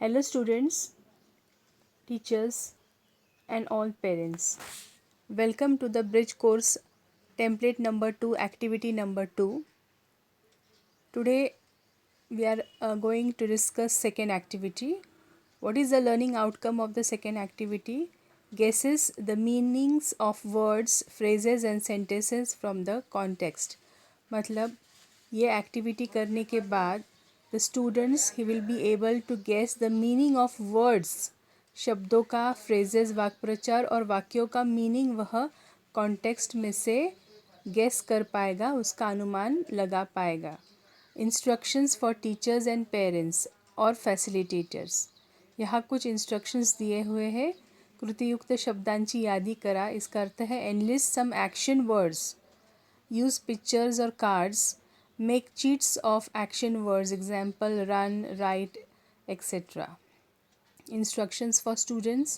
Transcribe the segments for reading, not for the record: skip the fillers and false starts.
Hello students, teachers and all parents. Welcome to the bridge course template number 2 activity number 2. Today we are going to discuss second activity. What is the learning outcome of the second activity? Guesses the meanings of words, phrases and sentences from the context. मतलब ये activity करने के बाद the students he will be able to guess the meaning of words. शब्दों का phrases वाक्प्रचार और वाक्यों का meaning वह context में से guess कर पाएगा, उसका अनुमान लगा पाएगा. Instructions for teachers and parents और फैसिलिटेटर्स. यहाँ कुछ इंस्ट्रक्शंस दिए हुए हैं. कृतियुक्त शब्दांची यादी करा. इसका अर्थ है enlist some action words. Use pictures और cards. Make sheets of action words. Example run, write, etcetera. Instructions for students.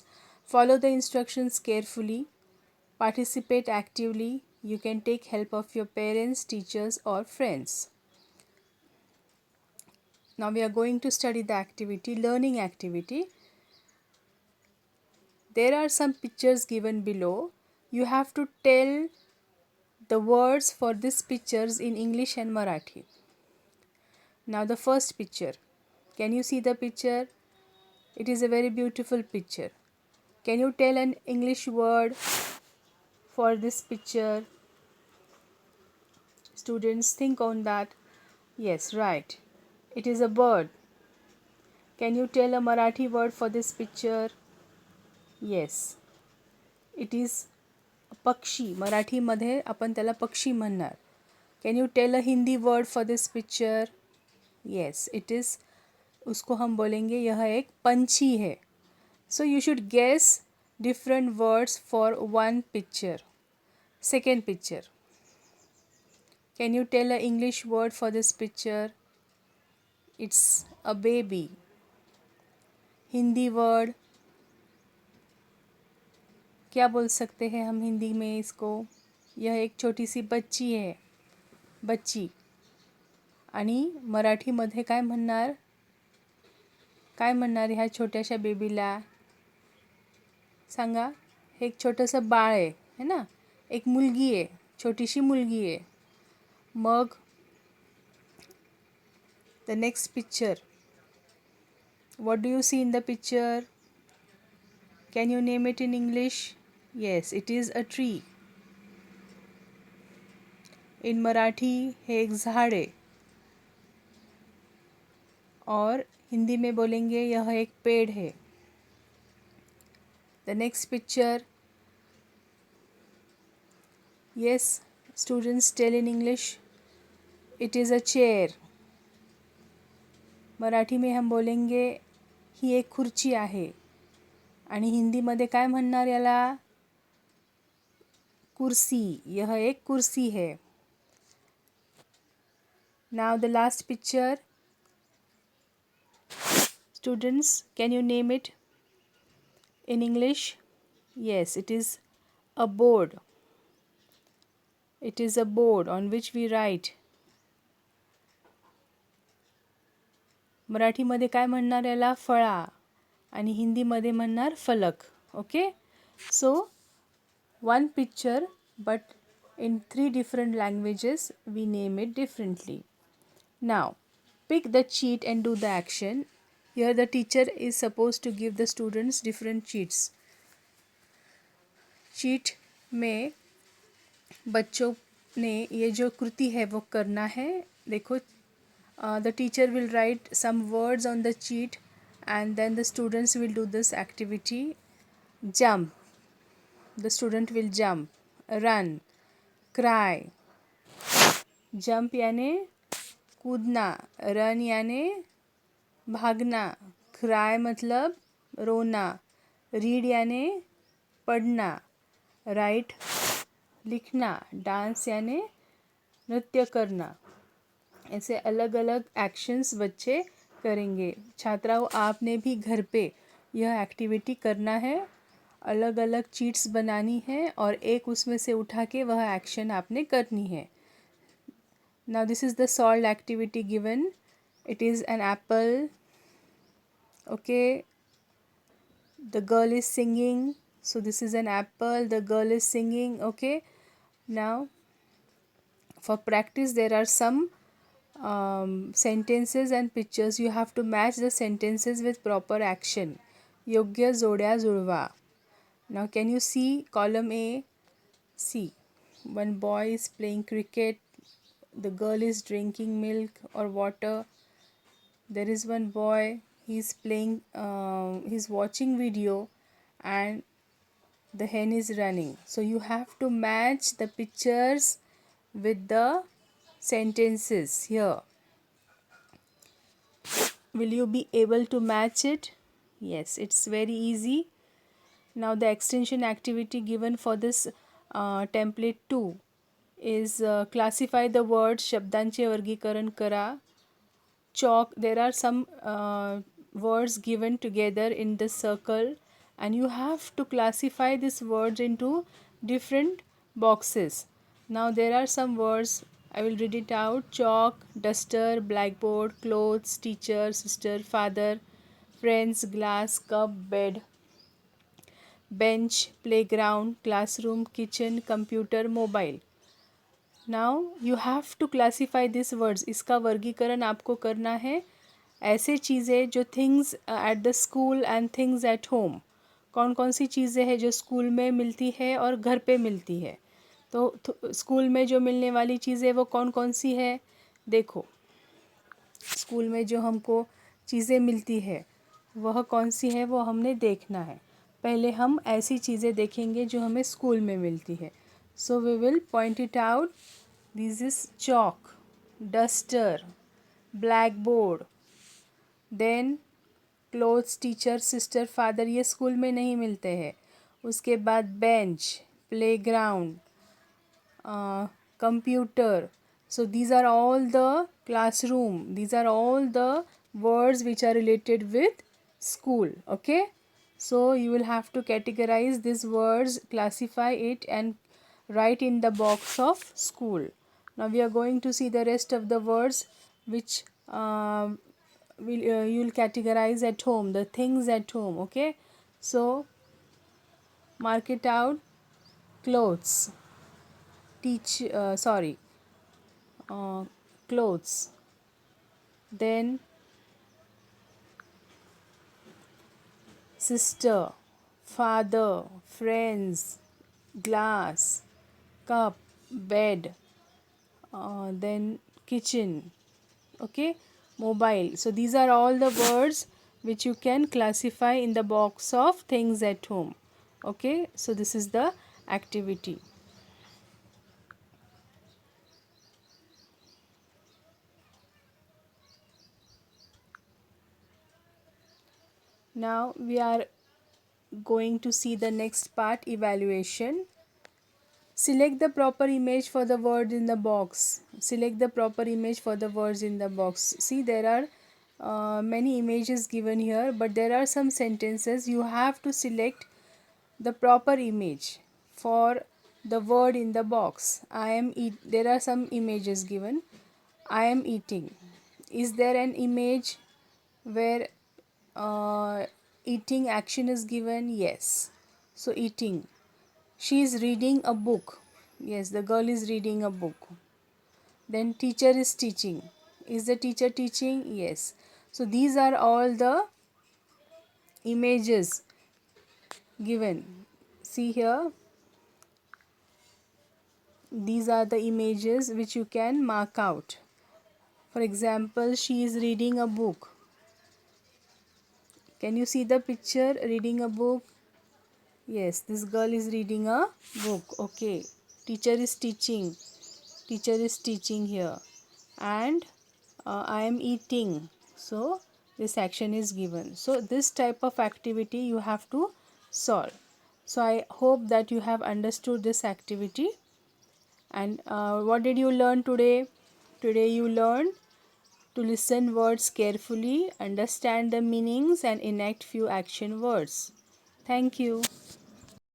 Follow the instructions carefully. Participate actively. You can take help of your parents, teachers or friends. Now we are going to study the activity, learning activity. There are some pictures given below. You have to tell the words for these pictures in English and Marathi. Now the first picture. Can you see the picture? It is a very beautiful picture. Can you tell an English word for this picture? Students, think on that. Yes, right. It is a bird. Can you tell a Marathi word for this picture? Yes. It is पक्षी. मराठीमध्ये आपण त्याला पक्षी म्हणणार. Can you tell a Hindi word for this picture? Yes, it is. उसको हम बोलेंगे यह एक पंछी है. So you should guess different words for one picture. Second picture. Can you tell a English word for this picture? It's a baby. Hindi word क्या बोल सकते हैं हम हिंदी में इसको? यह एक छोटी सी बच्ची है. बच्ची. आणि मराठीमध्ये काय म्हणणार? काय म्हणणार ह्या छोट्याशा बेबीला? सांगा. हे एक छोटंसं बाळ आहे, है ना? एक मुलगी आहे, छोटीशी मुलगी आहे. मग the next picture. What do you see in the picture? Can you name it in English? Yes, it is a tree. In Marathi हे एक झाड़ है. और हिंदी में बोलेंगे यह एक पेड़ है. The next picture. Yes students, tell in English. It is a chair. Marathi में हम बोलेंगे ही एक खुर्ची आहे. आणि हिंदीमध्ये काय म्हणणार याला? कुर्सी. यह एक कुर्सी है. Now the last picture. Students, can you name it in English? Yes, it is a board. It is a board on which we write. मराठीमध्ये काय म्हणणार याला? फळा. आणि हिंदीमध्ये म्हणणार फलक. Okay. So one picture but in 3 different languages we name it differently. Now pick the cheat and do the action. Here the teacher is supposed to give the students different cheats. Cheat में बच्चों ने ये जो कृति है वो करना है. देखो, the teacher will write some words on the cheat and then the students will do this activity. Jump. The student will jump. Run. Cry. Jump याने कूदना. Run याने भागना. Cry मतलब रोना. Read याने पढ़ना. Write लिखना. Dance याने नृत्य करना. ऐसे अलग अलग एक्शंस बच्चे करेंगे. छात्राओं, आपने भी घर पे यह एक्टिविटी करना है. अलग अलग चीट्स बनानी है और एक उसमें से उठा के वह एक्शन आपने करनी है. Now this is the solved activity given. It is an apple. Okay, the girl is singing. So this is an apple. The girl is singing. Okay, now for practice there are some sentences and pictures. You have to match the sentences with proper action. Yogya जोड्या जुळवा. Now can you see column A? See, one boy is playing cricket. The girl is drinking milk or water. There is one boy, he's playing, he's watching video, and the hen is running. So you have to match the pictures with the sentences here. Will you be able to match it? Yes, it's very easy. Now the extension activity given for this template 2 is classify the words. शब्दांचे वर्गीकरण करा. Chalk, there are some words given together in the circle, and you have to classify these words into different boxes. Now there are some words, I will read it out: chalk, duster, blackboard, clothes, teacher, sister, father, friends, glass, cup, bed, bench, playground, classroom, kitchen, computer, mobile. Now you have to classify this words. इसका वर्गीकरण आपको करना है. ऐसे चीज़ें जो things at the school and things at home, कौन कौन सी चीज़ें हैं जो स्कूल में मिलती है और घर पे मिलती है. तो स्कूल में जो मिलने वाली चीज़ें वो कौन कौन सी है. देखो, स्कूल में जो हमको चीज़ें मिलती है वह कौन सी है वो हमने देखना है. पहले हम ऐसी चीज़ें देखेंगे जो हमें स्कूल में मिलती है. So we will point it out. This is chalk, duster, blackboard, then clothes, teacher, sister, father. ये स्कूल में नहीं मिलते हैं. उसके बाद bench, playground, computer. So these are all the classroom. These are all the words which are related with school. Okay. So you will have to categorize these words, classify it, and write in the box of school. Now we are going to see the rest of the words which you will categorize at home, the things at home. Okay, so mark it out: clothes, clothes, then sister, father, friends, glass, cup, bed, then kitchen. Okay, mobile. So these are all the words which you can classify in the box of things at home. Okay, so this is the activity. Now we are going to see the next part, evaluation. Select the proper image for the word in the box. Select the proper image for the words in the box. See, there are many images given here, but there are some sentences. You have to select the proper image for the word in the box. There are some images given. I am eating. Is there an image where eating action is given? Yes. So eating. She is reading a book. Yes, the girl is reading a book. Then teacher is teaching. Is the teacher teaching? Yes. So these are all the images given. See here. These are the images which you can mark out. For example, she is reading a book. Can you see the picture, reading a book? Yes, this girl is reading a book. Okay. Teacher is teaching. Teacher is teaching here. And I am eating. So this action is given. So this type of activity you have to solve. So I hope that you have understood this activity. And what did you learn today? Today you learned to listen words carefully, understand the meanings, and enact few action words. Thank you.